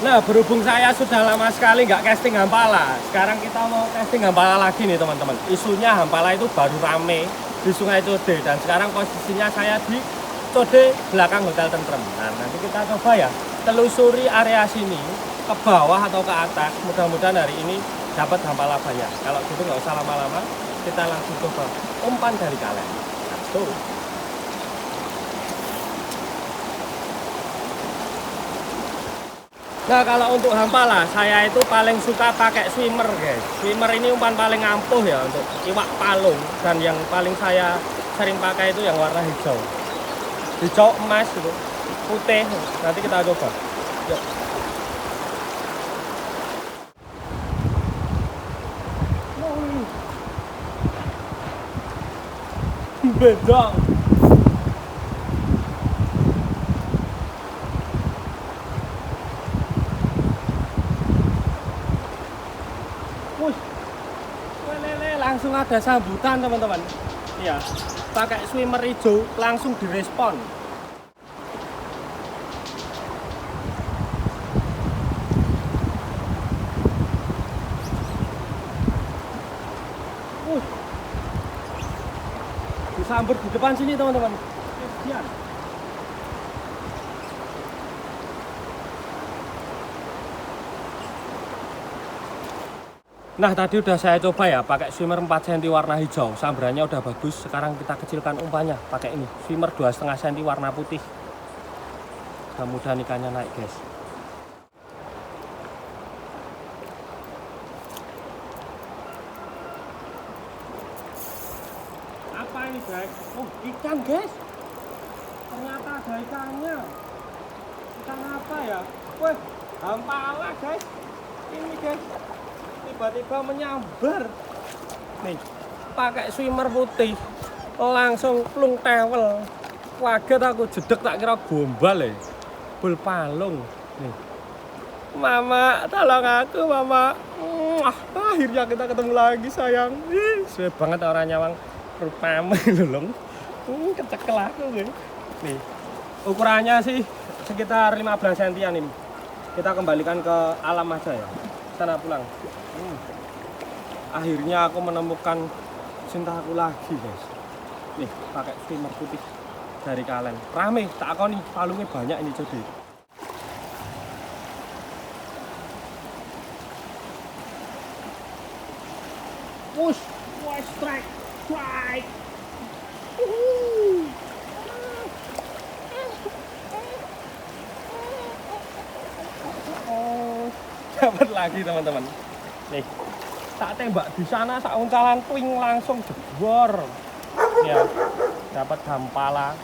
Nah, berhubung saya sudah lama sekali nggak casting Hampala, sekarang kita mau casting Hampala lagi nih teman-teman. Isunya Hampala itu baru rame di Sungai Code, dan sekarang posisinya saya di Code belakang Hotel Tentrem. Nah, nanti kita coba ya telusuri area sini ke bawah atau ke atas. Mudah-mudahan hari ini dapat Hampala banyak. Kalau gitu nggak usah lama-lama, kita langsung coba umpan dari kalian. Let's go. Nah, kalau untuk Hampala, saya itu paling suka pakai swimmer guys. Swimmer ini umpan paling ampuh ya untuk iwak palung. Dan yang paling saya sering pakai itu yang warna hijau. Hijau emas gitu, putih. Nanti kita coba. Yuk. Bedong. Langsung ada sambutan teman-teman. Iya, pakai swimmer hijau langsung direspon. Disambut di depan sini teman-teman. Nah, tadi udah saya coba ya pakai swimmer 4 cm warna hijau. Sambarannya udah bagus. Sekarang kita kecilkan umpannya pakai ini, swimmer 2,5 cm warna putih. Mudah-mudahan ikannya naik guys. Apa ini guys? Oh, ikan guys. Ternyata ada ikannya. Ikan apa ya? Wih, Hampala guys. Ini guys, tiba-tiba menyambar nih pakai swimmer putih langsung plung tewel. Kaget aku, jedek tak kira gombal ya, bul palung nih. Mama, tolong aku mama. Akhirnya kita ketemu lagi sayang. Suwe banget orangnya wang rupamu lulung. Kecekel aku nih. Ukurannya sih sekitar 15 cm ini. Kita kembalikan ke alam aja ya. Sana pulang. Akhirnya aku menemukan cinta aku lagi guys. Nih pakai swimmer putih dari kalian. Rame tak kau nih, palungnya banyak ini jadi. Push, strike. Dapat lagi teman-teman. Nih, tak tembak di sana, tak uncalan twing langsung jebor. Ya, dapat Hampala.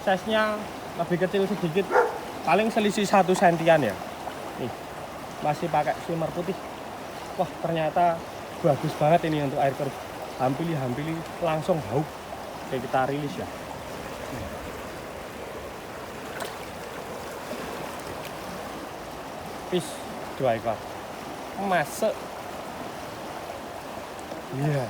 Size-nya lebih kecil sedikit, paling selisih 1 sentian ya. Nih, masih pakai swimmer putih. Wah, ternyata bagus banget ini untuk air keruh. Hampili langsung bau. Oke, kita rilis ya. Fish 2 ekor. Masuk. Iya.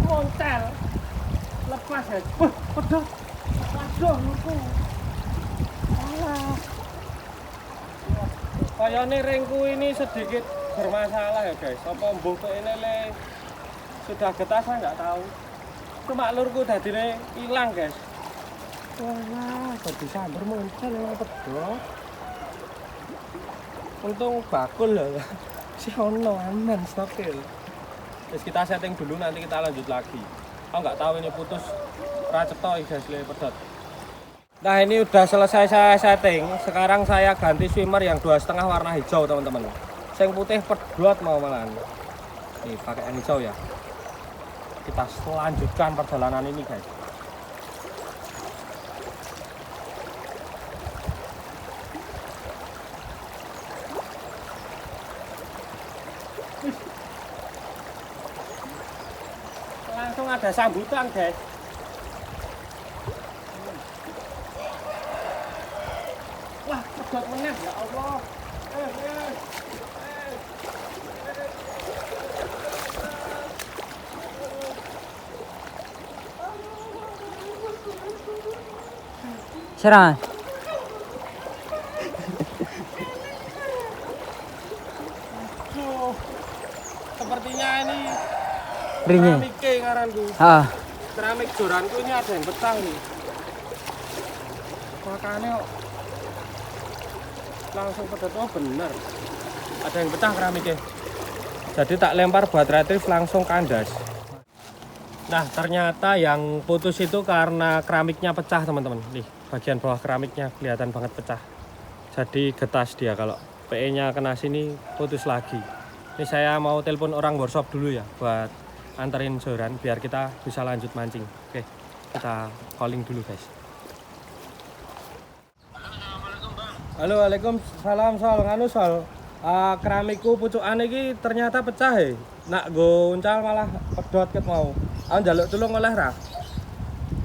Montel. Lepas ya. Waduh. Waduh, luku. Alah. Kayaknya ringku ini sedikit bermasalah ya guys. Apa mbuh tuh ini sudah getah saya nggak tahu. Cuma lurku tadi hilang guys. Wah, jadi sambar muncul memang pedot. Untung bakul ya. Si ono aman stokil. Terus kita setting dulu, nanti kita lanjut lagi. Oh nggak tahu ini putus racetoi guys pedot. Nah ini udah selesai saya setting. Sekarang saya ganti swimmer yang 2,5 warna hijau teman-teman. Yang putih pedot mau malahan. Nih pakai yang hijau ya. Kita selanjutkan perjalanan ini guys. Langsung ada sambutan guys. Wah, pedot meneh ya Allah. Serang. Sepertinya ini Ringnya. keramik ngaranku. Keramik joranku ini ada yang pecah nih. Makanya langsung pedot, oh bener. Ada yang pecah keramiknya. Jadi tak lempar buat retrieve langsung kandas. Nah ternyata yang putus itu karena keramiknya pecah teman-teman. Nih bagian bawah keramiknya kelihatan banget pecah. Jadi getas dia, kalau PE nya kena sini putus lagi. Ini saya mau telepon orang workshop dulu ya buat anterin joran biar kita bisa lanjut mancing. Oke, kita calling dulu guys. Halo, waalaikumsalam Sol. Nganu Sol, keramikku pucukan iki ternyata pecah ya. Nak go uncal malah pedot ket mau. Aku njaluk tulung oleh ra.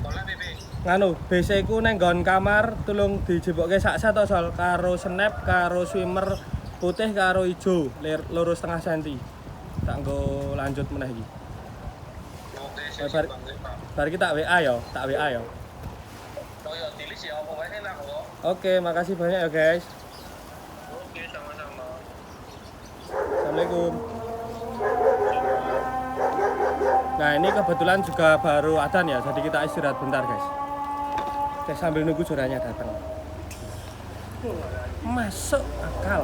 Oleh Bibi. Nganu, BC ku neng nggon kamar tulung dijebokke sak set to Sol, karo snap, karo swimmer putih karo ijo, loro setengah senti. Tak nggo lanjut meneh iki. Oke, bar kita WA ya, tak WA ya. Oh ya, tulis ya apa wae nak kok. Oke, makasih banyak ya guys. Oke, sama-sama. Assalamualaikum. Nah ini kebetulan juga baru adzan ya, jadi kita istirahat bentar guys. Oke, sambil nunggu jorannya datang. Masuk akal.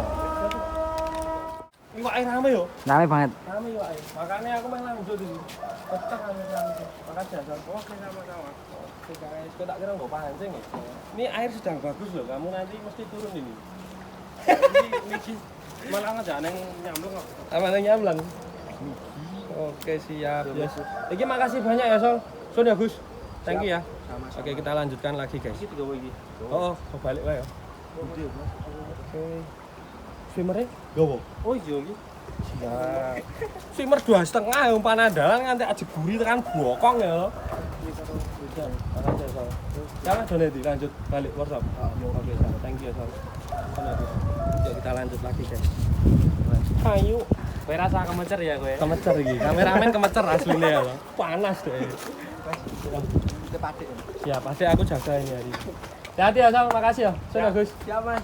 Iwak air rame yo. Rame banget. Rame iwak air. Makanya aku main lanjut ini. Pecah kami lanjut. Makasih ya, Son. Oke, sama-sama. Oke guys, kau tak kira mau pancing ya. Ini air sedang bagus loh, kamu nanti mesti turun ini. Ini malah ngajak neng nyamblung kok. Sama neng nyamblung. Oke, siap. Yes. Iki makasih banyak ya, Sol. Son ya, Gus. Thank you ya. Sama-sama. Oke, kita lanjutkan lagi, guys. Iki 3 iki. Oh, balik wae ya. Oke. Swimmernya gowo. Oh iya iki. Siap. Swimmer 2,5 umpan andalan nganti aja guri tekan bokong ya. Makasih Sol. Jangan donate lanjut balik workshop. Oke, Sol. Thank you, Sol. Yuk kita lanjut lagi, guys. Ayo. Kowe rasa kemecer ya kowe? Kemecer iki. Kameramen kemecer asline ya. Panas deh. Wes. Siap, pasti aku jaga ini hari. Hati-hati ya, Sol. Makasih ya. Sudah, Gus. Siap, Mas.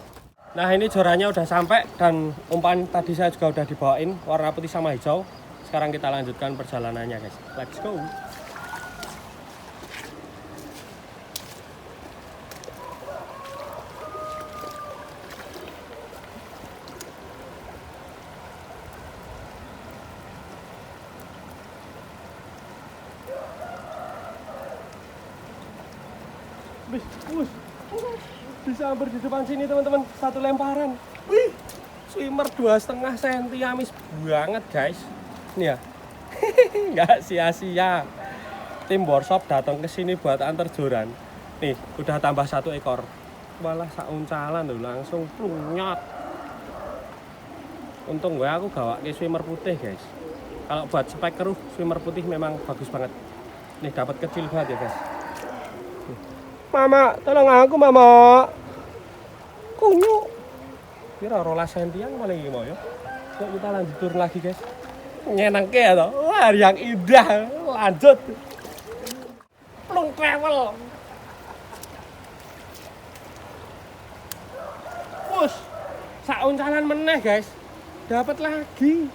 Nah, ini jorannya udah sampai dan umpan tadi saya juga udah dibawain warna putih sama hijau. Sekarang kita lanjutkan perjalanannya, guys. Let's go. Bisa hampir di depan sini teman-teman, satu lemparan. Wih, swimmer 2,5 cm amis banget guys. Ini ya, nggak sia-sia. Tim workshop datang ke sini buat antar joran. Nih, udah tambah 1 ekor. Malah sauncalan tuh langsung plunyot. Untung gue aku gawake swimmer putih guys. Kalau buat spek keruh, swimmer putih memang bagus banget. Nih dapat kecil banget ya guys. Mama, tolong aku Mama. Kunyuk. Kira 12 sentian paling gimana ya. Yuk kita lanjut turun lagi guys. Nyenengke ya toh. Wah, yang indah. Lanjut. Plung travel. Push. Sauncalan meneh guys. Dapat lagi.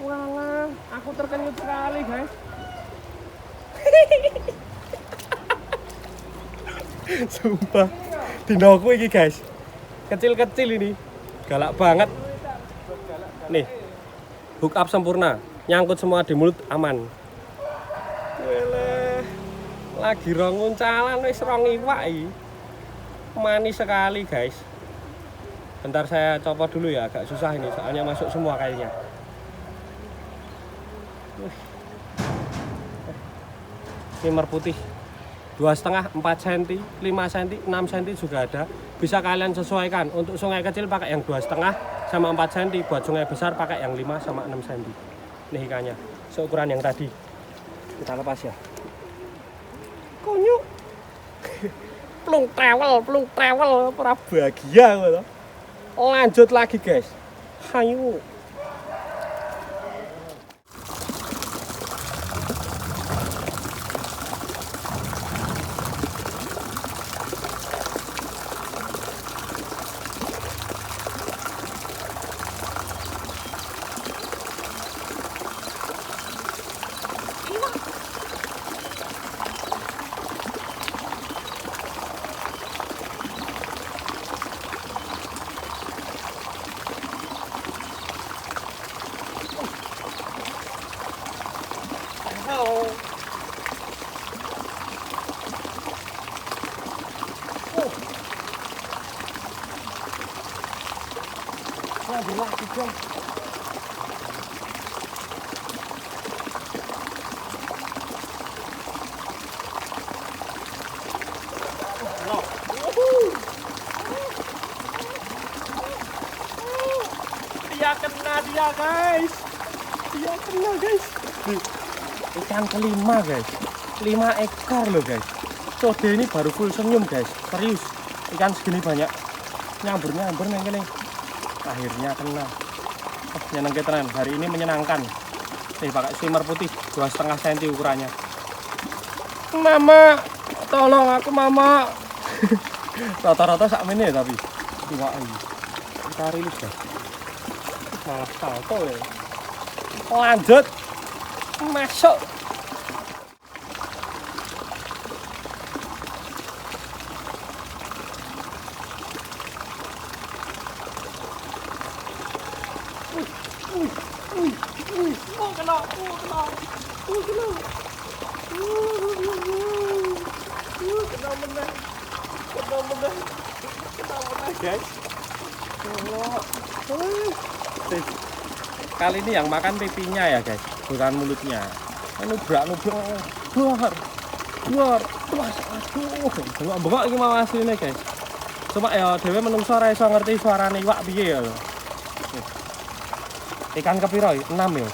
Walah, aku terkenyut sekali guys. Sumpah, dinoku ini guys, kecil-kecil ini, galak banget. Nih, hook up sempurna, nyangkut semua di mulut aman. Weleh, lagi ronguncalan, wis rong iwak ini. Manis sekali guys. Bentar saya copot dulu ya, agak susah ini, soalnya masuk semua kayaknya. Swimmer putih. 2,5, 4 cm, 5 cm, 6 cm juga ada. Bisa kalian sesuaikan. Untuk sungai kecil pakai yang 2,5 sama 4 cm. Buat sungai besar pakai yang 5 sama 6 cm. Ini ikannya, seukuran yang tadi. Kita lepas ya. Konyuk. Plung travel, para bahagia. Lanjut lagi guys. Hayu. Iya guys. Iya kena guys. Ikan kelima guys. 5 ekor loh guys. Code ini baru full senyum guys. Serius. Ikan segini banyak. Nyambur-nyambur neng kene. Akhirnya kena. Nyenengke tenan. Hari ini menyenangkan. Nih pakai swimmer putih 2,5 cm ukurannya. Mama, tolong aku mama. Rata-rata sak menit tapi iwak iki. Cari lu guys. Malah salto ya. Lanjut. Masuk. Kena guys. Kali ini yang makan pipinya ya guys, bukan mulutnya. Nubrak-nubrak, buar, bengok ini mau aslinya guys. Cuma ya dewe menungso ora iso ngerti suarane iwak piye ya. Ikan kepiro? 6 ya.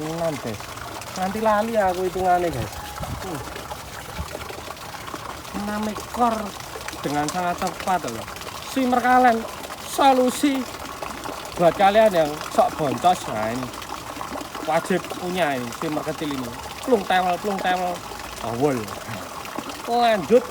6 guys. Nanti lali aku hitungane guys. 6 ekor dengan sangat tepat loh. Swimmer kalian solusi buat kalian yang sok boncos. Nah ini wajib punya ini swimmer kecil ini. Plung tewel awal. Lanjut.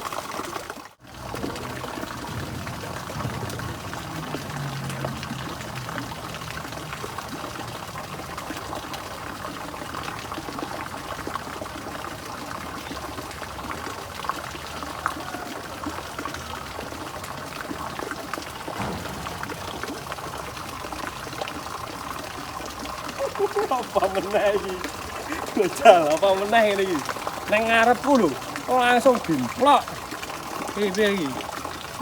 Apa meneh iki? Bocah apa meneh ngene iki? Nang ngarepku lho, langsung dimplok. Piye iki?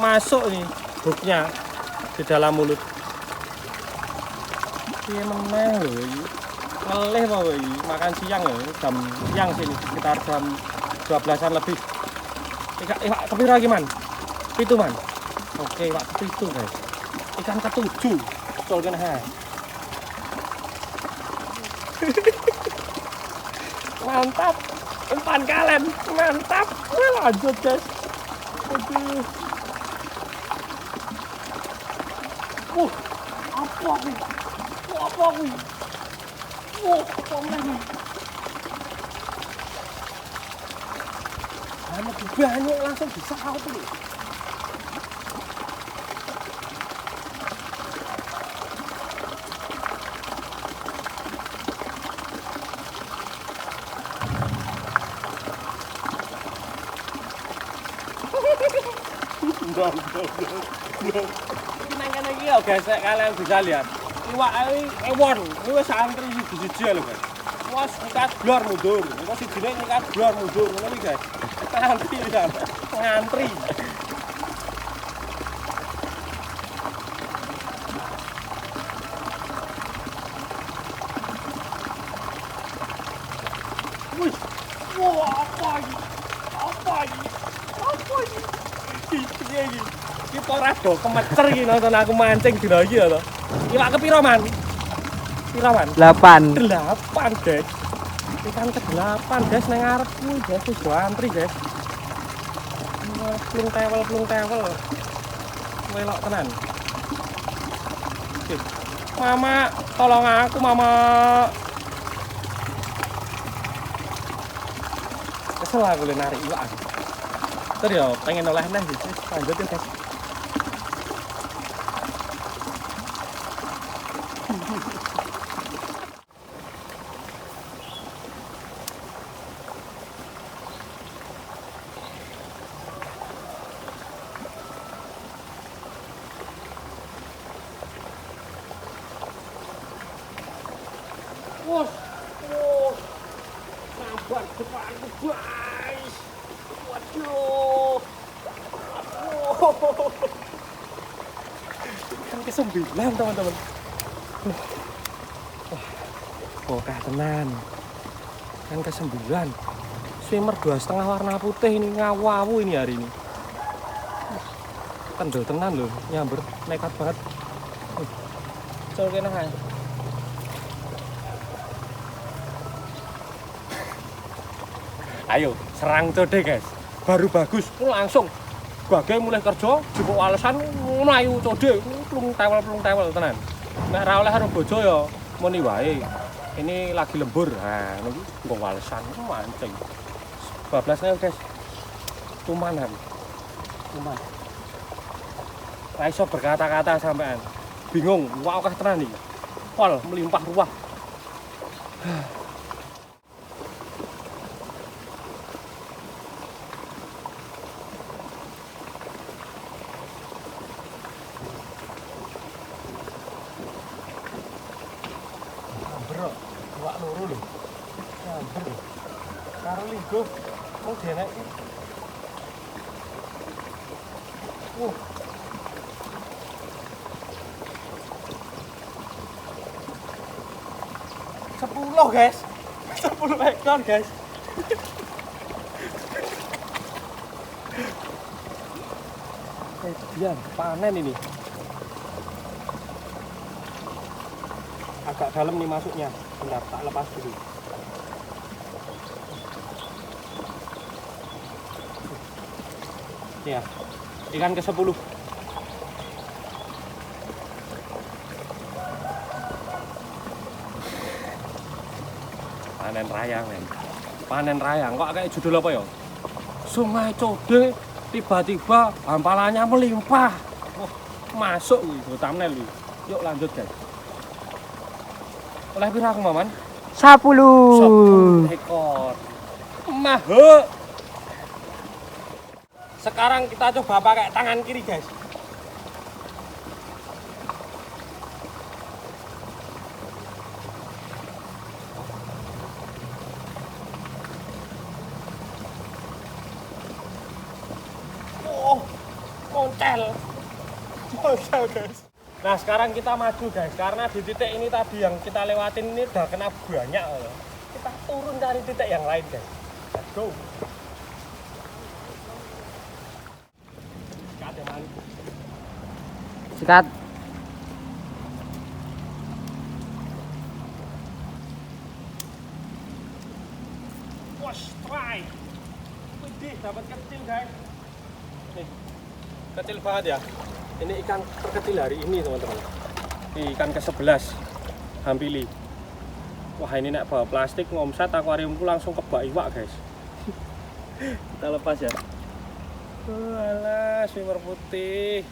Masuk nih hooknya di dalam mulut. Piye meneh lho iki? Ngelih apa iki? Makan siang ya, jam siang sini sekitar jam 12-an lebih. Iwak kepiro iki, Man? 7, Man. Oke, iwak ke-7, guys. Ikan ke-7. Betul kan, ha? Mantap, umpan kalian mantap. Lanjut guys. Aduh. Apa nih? Apa nih? Apa nih? Banyak langsung bisa out nih. Ini nang iki ya guys, kalian bisa lihat. Iwak ewon, ini wis antri siji lho guys. Wes ngikat blor mundur. Niku sijine ngikat blor mundur ngono iki guys. Antri ya. Ngantri. Wih. Wah, apa ini? Apa ini? Apa ini? Iki iki. Iki ora do kemecer iki nonton aku mancing dina iki ya to. Iwak kepiro, Man? Piro, Man? 8. 8, guys. Ikan ke-8, guys, nang ngarepku, guys. Wis do antri, guys. Plung tewel. Welok tenan. Oke. Mama, tolong aku, Mama. Kesel aku le narik iwak. Terus ya pengen oleh neh gitu. Lanjut ya, guys. Wos, sabar depanku guys. Waduh, kan ke-9 teman-teman. Bokah tenan. Kan ke-9. Swimmer 2,5 warna putih ini ngawawu ini hari ini. Kendel tenan loh, nyamber nekat banget. Coba kena. Ayo, serang code guys. Baru bagus, langsung. Bage mulai kerja, jupuk walesan ngono ayu code, plung tewel tenan. Nek ra oleh karo bojo ya muni wae. Ini lagi lembur. Nah, niki nggo walesan mancing. 12 guys. Tumanan. Tuman. Ra iso berkata-kata sampean. Bingung, wah akeh tenan iki. Pol melimpah ruah. Bro, wak loro lho. Nyamber. Karo linggo mung denek iki. Sepuluh guys, 10 ekor guys. Iya, panen ini. Agak dalam nih masuknya. Bentar, tak lepas dulu. Ya, ikan ke-10. Panen rayang, men. Panen rayang. Kok kayak judul apa ya? Sungai Code tiba-tiba hampalannya melimpah. Wah, masuk gitu thumbnail iki. Yuk lanjut, guys. Oleh pira aku, Maman? 10 ekor. Mahe. Sekarang kita coba pakai tangan kiri, guys. Montel guys. Nah sekarang kita maju guys, karena di titik ini tadi yang kita lewatin ini udah kena banyak loh. Kita turun dari titik yang lain guys. Let's go. Sikat. Wash, try. Widih, dapat kecil guys. Nih, kecil banget ya. Ini ikan terkecil hari ini teman-teman. Ini ikan ke-11 hampili. Wah ini nek bawa plastik ngomsat akuariumku langsung kebak iwak guys. Kita lepas ya. Alah, swimmer putih.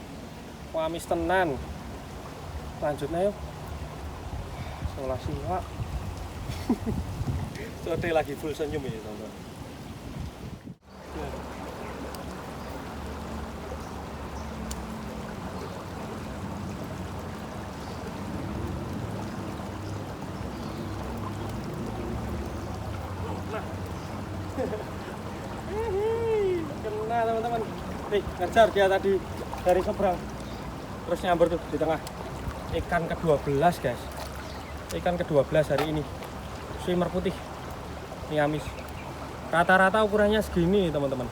Wamis tenan. Lanjutnya yuk. Seolah iwak. Code lagi full senyum ini teman-teman. Kena teman-teman. Nih ngejar dia tadi dari seberang terus nyamber tuh di tengah. Ikan ke-12 guys. Ikan ke-12 hari ini. Swimmer putih. Niamis. Rata-rata ukurannya segini teman-teman.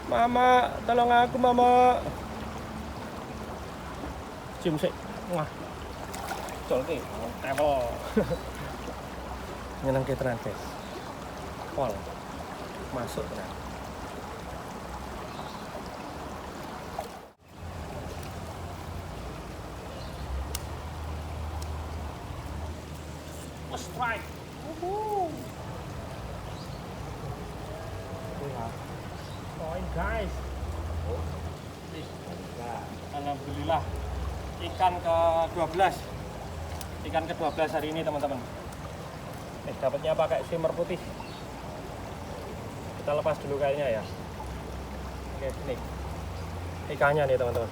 Mama, tolong aku mama. Cium sih. Wah. Colke. Tebel. Nyenang tenan guys. Pol masuk tenan. Strike. Poin guys. Alhamdulillah ikan ke-12. Ikan ke-12 hari ini teman-teman. Dapatnya pakai swimmer putih. Kita lepas dulu kayaknya ya. Oke, ini ikannya nih teman-teman.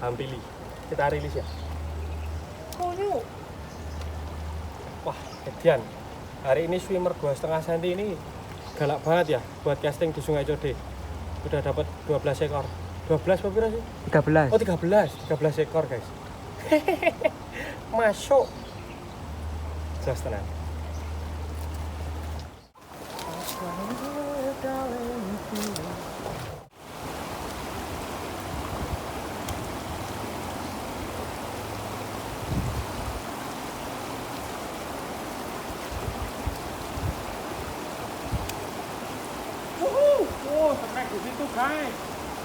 Hampili. Kita rilis ya. Wah, kejadian. Hari ini swimmer 2,5 cm ini galak banget ya buat casting di Sungai Code. Udah dapat 12 ekor. 12 apa berapa sih? 13. Oh, 13 ekor, guys. Masuk. Jelas tenang. di situ guys.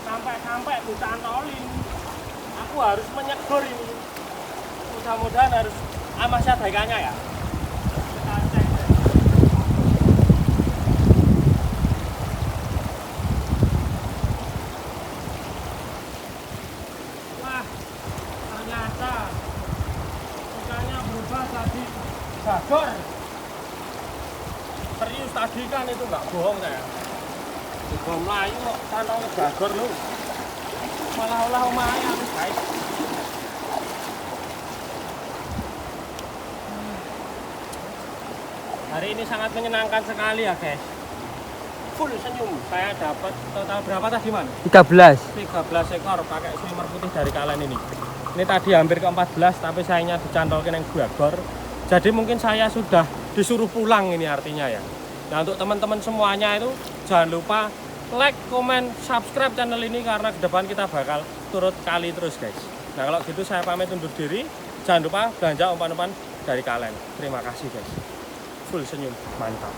Sampai dicantolin. Aku harus menyegur ini. Mudah-mudahan harus masih ada ikannya ya. Kita cek. Wah, ternyata ikannya berubah tadi gagor. Serius tadi kan itu nggak bohong saya. Juga melayu kok cantolnya gagor lu. Malah olah lumayan guys. Hari ini sangat menyenangkan sekali ya guys. Full senyum. Saya dapat total berapa tadi man? 13. 13 ekor pakai swimmer putih dari kalian ini. Ini tadi hampir ke 14 tapi sayangnya dicantolkan yang gagor. Jadi mungkin saya sudah disuruh pulang ini artinya ya. Nah untuk teman-teman semuanya itu jangan lupa like, komen, subscribe channel ini karena ke depan kita bakal turut kali terus guys. Nah kalau gitu saya pamit undur diri. Jangan lupa belanja umpan-umpan dari kalian. Terima kasih guys. Full senyum, mantap.